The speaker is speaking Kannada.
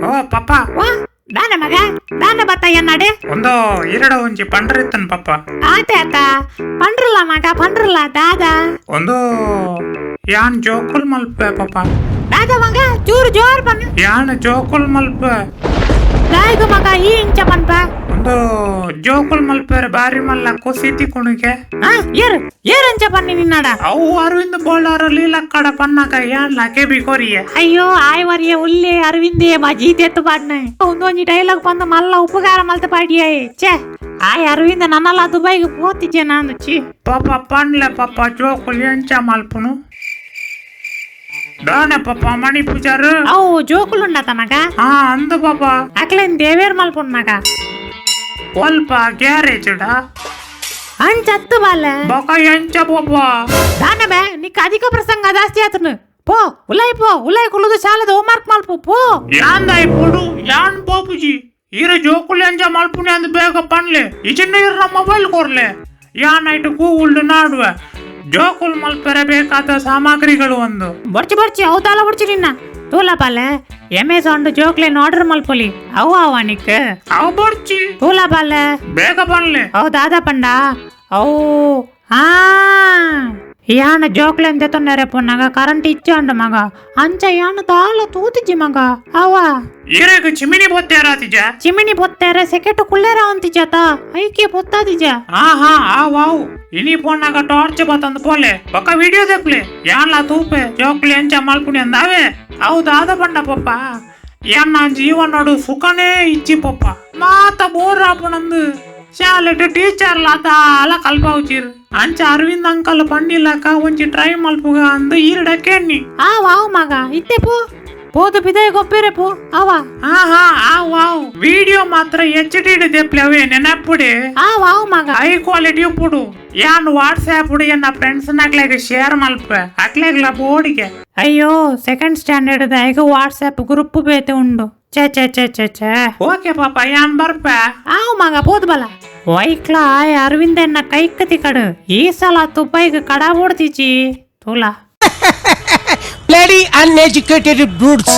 ಓ ಪಪ್ಪ ವಾ ದಾನ ಮಗ ದಾನ ಬತ್ತ ಎನ್ನಡೆ ಒಂದು ಎರಡು ಒಂಜಿ ಪಂಡ್ರಿತ್ತನ್ ಪಪ್ಪ ಆತ ಪಂಡ್ರಲ್ಲ ಮಗ ಪಂಡ್ರಲ್ಲ ದಾದ ಒಂದು ಯಾನ್ ಜೋಕುಲ್ ಮಲ್ಪೆ ಪಪ್ಪ ದಾದ ಮಗ ಚೂರು ಜೋರ್ ಬನ್ ಯಾನ್ ಜೋಕುಲ್ ಮಲ್ಪೆ ದಾಯ್ಗ ಮಗ ಈ ಇಂಚ ಬನ್ಪ ಒಂದು ಜೋಕುಲ್ ಮಲ್ಪೆರೆ ಬಾರಿ ಮಲ್ಲ ಕುಸಿತಿ ಕುಣಿಕೆ ಏರ್ ಅಂಚ ಬನ್ನಿ ನಿನ್ನಡ ಅವು ಅರವಿಂದ್ ಬೋಳಾರ ಲೀಲಕ್ಕಡ ಪನ್ನಕ ಯಾನ್ ಲಕೆ ಬಿಕೋರಿಯೆ ಅಯ್ಯೋ ಆಯ್ವರಿಯ ಉಲ್ಲೆ ಅರವಿಂದೇ ಮಜಿ ತೆತ್ತು ಪಾಡ್ನೆ ಒಂದೊಂಜಿ ಡೈಲಾಗ್ ಬಂದ ಮಲ್ಲ ಉಪಕಾರ ಮಲ್ತ ಪಾಡಿಯೇ ಛೇ ಆಯ್ ಅರವಿಂದ ನನ್ನಲ್ಲ ದುಬೈಗೆ ಪೋತಿದ್ದೆ ನಾನು ಚಿ ಪಾಪ ಪನ್ಲೆ ಪಾಪ ಜೋಕುಲ್ ಎಂಚ ಮಲ್ಪುನು ದಾನೆ ಪಾಪ ಮಣಿ ಪೂಜಾರು ಅವು ಜೋಕುಲುಂಡತ ಮಗ ಅಂದ ಪಾಪ ಅಕ್ಲೇನ್ ದೇವೇರ್ ಮಲ್ಪುನ್ ಮಗ ಸ್ವಲ್ಪ ಗ್ಯಾರೇಜ್ ಅಂಚತ್ತು ಬಾಲೆ ಬೊಕ ಎಂಚ ಪಾಪ ದಾನ ಬೇ ನಿಕ್ ಅಧಿಕ ಪ್ರಸಂಗ ಜಾಸ್ತಿ ಆತನು ಪೋ ಉಲೈ ಕುಲುದು ಶಾಲೆದ ಹೋಮ್ವರ್ಕ್ ಮಲ್ಪು ಪೋ ಯಾಂದೈ ಪುಡು ಯಾನ್ ಬಾಪುಜಿ ಈರ ಜೋಕುಲ್ ಎಂಚ ಮಲ್ಪುನಿ ಅಂದ್ ಬೇಗ ಪನ್ಲೆ ಇಜಿನ್ನ ಇರ ಮೊಬೈಲ್ ಕೊರ್ಲೆ ಯಾನ್ ಐಟು ಕೂಗುಲ್ಡು ನಾಡುವೆ ಜೋಕುಲ್ ಮಲ್ಪೆರೆ ಬೇಕಾದ ಸಾಮಗ್ರಿಗಳು ಒಂದು ಬರ್ಚಿ ಅವತಾಲ ಬರ್ಚಿ ನಿನ್ನ ತೂಲ ಪಾಲೆ ಅಮೆಝಾನ್ ಜೋಕ್ಲೇನ್ ಆರ್ಡರ್ ಮಲ್ಪೊಲಿ ಅವ ನಿಕ್ ಅವ್ ಬರ್ಚಿ ತೂಲ ಪಾಲೆ ಬೇಗ ಪನ್ಲೆ ಅವ್ ದಾದ ಪಂಡ ಅವು ಯಾನ ಜೋಕ್ಲೇನ್ ತೆತ್ತೊಂಡರೆ ಪೊನ್ನಾಗ ಕರೆಂಟ್ ಇಚ್ಚಂಡ ಮಗ ಅಂಚ ಯಾನ ತಾಲ ತೂತಿಜ್ಜಿ ಮಗ ಅವ ಈರೆಗ ಚಿಮಿನಿ ಬೊತ್ತೇರಾತಿಜ ಚಿಮಿನಿ ಬೊತ್ತೇರೆ ಸೆಕೆಟ್ ಕುಳ್ಳೇರ ಅಂತಿಜಾತ ಐಕೆ ಬೊತ್ತಾದಿಜ ವಾವ್ ಇನಿ ಪೊನ್ನಾಗ ಟಾರ್ಚ್ ಬತ್ತಂದ ಪೋಲೆ ಬೊಕ ವಿಡಿಯೋ ದೆಪ್ಲೆ ಯಾನ್ಲ ತೂಪೆ ಜೋಕ್ಲಿ ಎಂಚ ಮಲ್ಪುನಿ ಅಂದಾವೆ ಅವು ದಾದ ಪಂಡ ಪಪ್ಪ ಯಾನ್ ಜೀವನ ನೋಡು ಸುಖನೇ ಇಚ್ಚಿ ಪಪ್ಪ ಮಾತ ಬೋರ್ ಆಪುಣಂದು ಶಾಲೆಟ್ ಟೀಚರ್ ಲಾತ ಅಲ ಕಲ್ಪವುಚಿರ್ ಅಂಚ ಅರವಿಂದ್ ಅಂಕಲ್ ಪಂಡಿಲಕ ಒಂಚಿ ಟ್ರೈ ಮಲ್ಪುಗ ಅಂದು ಈರಡಕ್ಕೇನಿ ವಾವ್ ಮಗ ಇತ್ತೆ ಪೋ ಪೋದು ಬಿದಾಯ ಗೊಪ್ಪೇರೆ ಪೋ ಅವ ವಾವ್ ವಿಡಿಯೋ ಮಾತ್ರ HD ದೆಪ್ಲೆ ಅವೇ ನೆನಪುಡೆ ವಾವ್ ಮಗ ಹೈ ಕ್ವಾಲಿಟಿ ಪುಡು ಯಾನ್ ವಾಟ್ಸ್ಆಪ್ ಎನ್ನ ಫ್ರೆಂಡ್ಸ್ ನಕ್ಲೆಗೆ ಶೇರ್ ಮಲ್ಪೆ ಅಕ್ಲೆಗ್ಲ ಬೋಡಿಗೆ ಅಯ್ಯೋ ಸೆಕೆಂಡ್ ಸ್ಟ್ಯಾಂಡರ್ಡ್ ಈಗ ವಾಟ್ಸ್ಆಪ್ ಗ್ರೂಪ್ ಬೇತೆ ಉಂಡು ಚೇ ಓಕೆ ಪಾಪ ಯಾನ್ ಬರ್ಪೆ ಮಗ ಪೋದು ಬಲ ವೈಕ್ಲ ಅರವಿಂದ ಎನ್ನ ಕೈಕತಿ ಕಡು ಈ ಸಲ ತುಪ್ಪೈಗೆ ಕಡ ಓಡ್ತಿಚಿ ತೂಲ Bloody uneducated brutes.